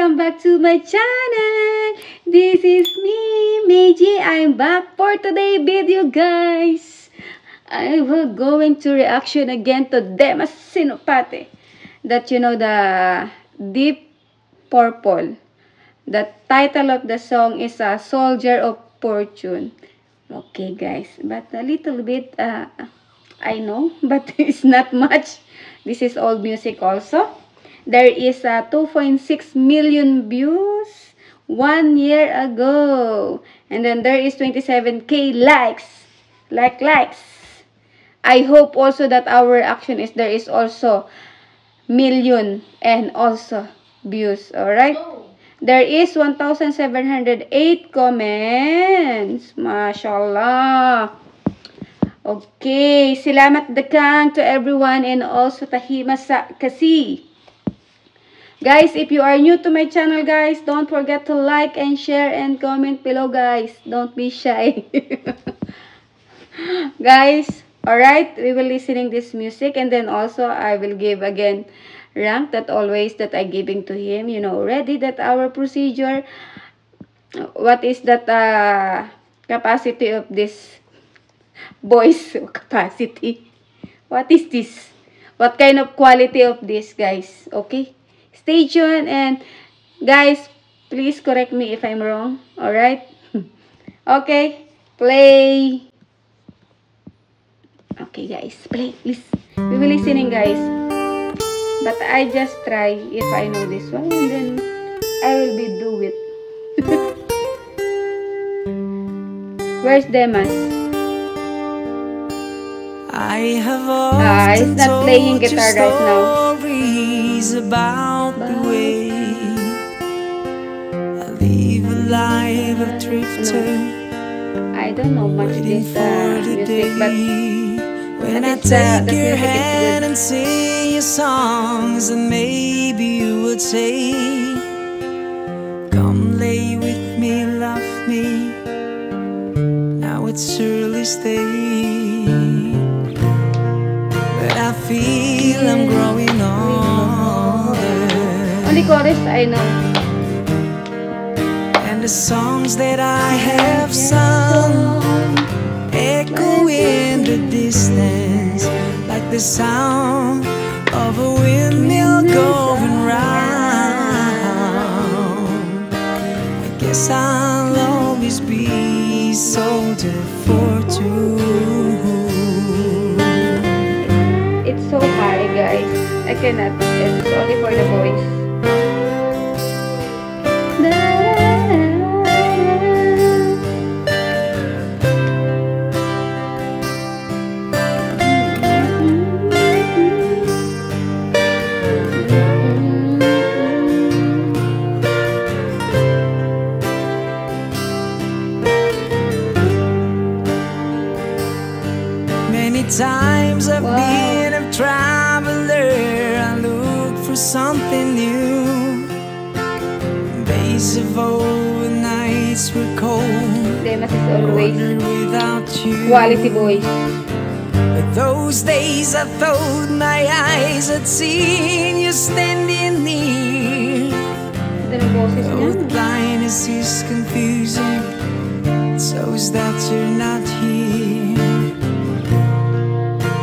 welcome back to my channel. This is me, Meiji. I'm back for today video, guys. I will go into reaction again to Demas Sinopate. That you know, the Deep Purple. The title of the song is a Soldier of Fortune. Okay, guys, but a little bit, I know, but it's not much. This is old music also. There is 2.6 million views 1 year ago. And then there is 27k likes. Likes. I hope also that our reaction is there is also million and also views. Alright? There is 1,708 comments. Mashallah. Okay. Salamat dakang to everyone and also tahima sa kasi. Guys, if you are new to my channel, guys, don't forget to like and share and comment below, guys. Don't be shy. Guys, alright, we will listening this music and then also I will give again rank that always that I giving to him. You know already that our procedure, what is that capacity of this voice capacity? What is this? What kind of quality of this, guys? Okay? Stay tuned and guys, please correct me if I'm wrong. Alright? Okay. Play. Okay, guys. Play. Please. We will listening, guys. But I just try if I know this one and then I will be do it. Where's Demas? I have often it's not playing guitar right now. About the way I live a life of drifter. I don't know much this music, but when I take your hand and sing your songs, and maybe you would say, "Come lay with me, love me." Now it's surely stay, but I feel I'm growing on. Only chorus I know. And the songs that I have sung echo in the distance like the sound of a windmill going round. I guess I'll always be soldier for two. It's so high, guys. I cannot. It's only for the voice. Many times I've been a traveler, I look for something new. Days of old, nights were cold, Demas is always without you. quality voice. But those days I thought my eyes had seen you standing near. Oh, the blindness is confusing, so is that you're not here.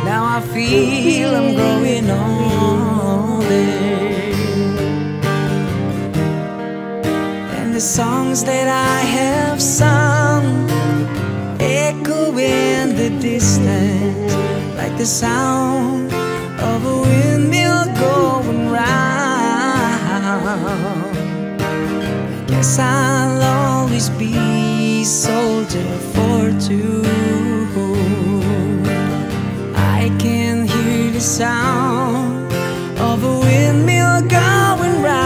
Now I feel I'm growing older, and the songs that I have sung echo in the distance like the sound of a windmill going round. I guess I'll always be soldier for two. I can hear the sound of a windmill going round.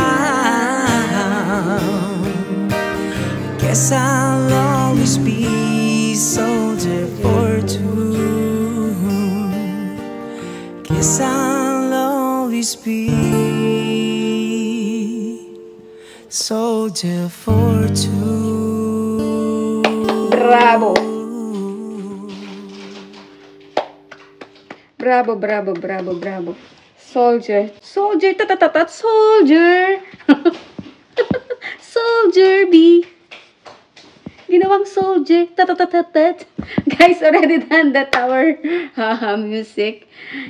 Guess I'll always be soldier for two. Guess I'll always be soldier for two. Bravo. Bravo, bravo, bravo, bravo. Soldier. Soldier, soldier. soldier bee. Ginawang soldier. Tatatatat. Guys, already done that our music.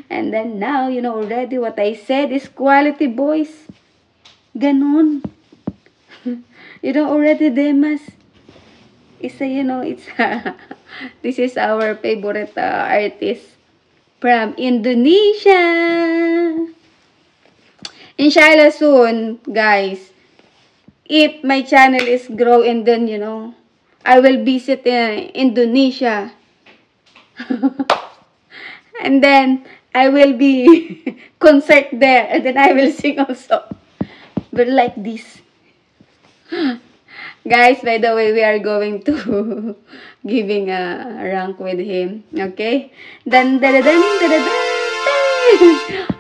And then now, you know already what I said is quality voice. Ganon. You know already, Demas. It's you know, it's this is our favorite artist from Indonesia. Inshallah soon, guys. If my channel is growing, then you know, I will visit Indonesia. And then I will be concert there, and then I will sing also. But like this. Guys, by the way, we are going to giving a rank with him. Okay? Dun, dun, dun, dun, dun, dun, dun.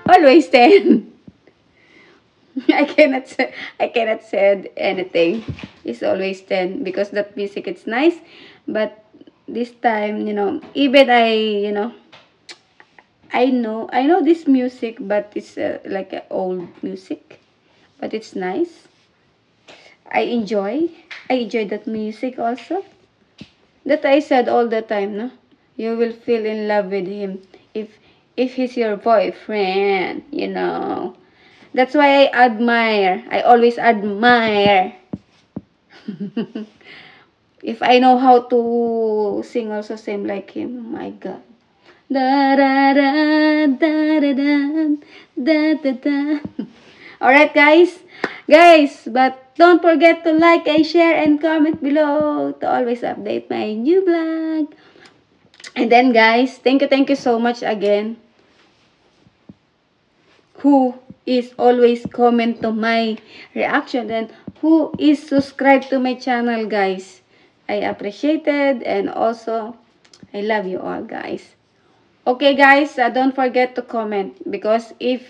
Always 10. I cannot say anything. It's always 10 because that music it's nice, but this time, you know, even I know this music, but it's like an old music, but it's nice. I enjoy that music also. That I said all the time, no? You will feel in love with him if he's your boyfriend, you know. That's why I always admire. If I know how to sing also same like him, oh my God. Da da da da da da da da da. Alright, guys. But don't forget to like and share and comment below to always update my new vlog. And then, guys, thank you so much again. Who is always comment to my reaction and who is subscribed to my channel, guys. I appreciate it, and also I love you all, guys. Okay, guys, don't forget to comment, because if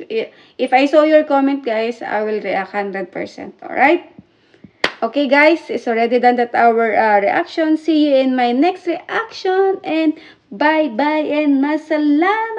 I saw your comment, guys, I will react 100%. All right? Okay, guys, it's already done that our reaction. See you in my next reaction, and bye and masalamat.